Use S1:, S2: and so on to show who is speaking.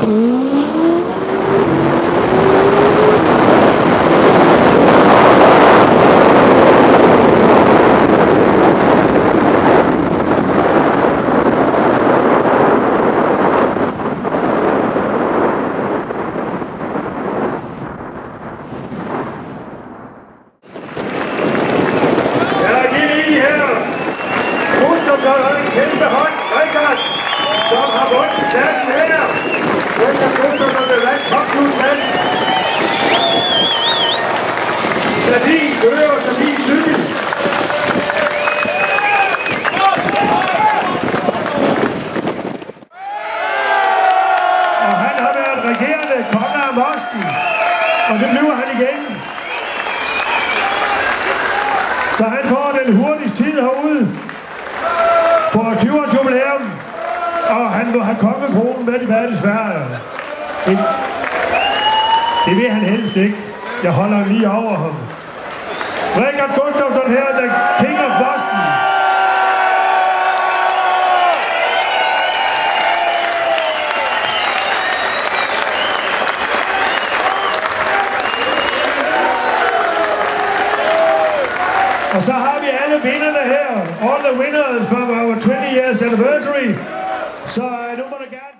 S1: Så har en kæmpe hånd, Richard, som har vundet pladsen her. Richard Gustafsson vil vandt topklubpladsen. Stabil kører og stabil cykel. Og han har været regerende konge af Mosten, og det bliver han igen. Så han får den hurtigste tid herude på 20-års jubilæum, og han må have kongekronen med i verden Sverige. Det vil han helst ikke. Jeg holder lige over ham. Richard Gustafsson her, the King of Boston. Og så har vi alle vinderne her. All the winners from our 20 years anniversary. Så nu må der gerne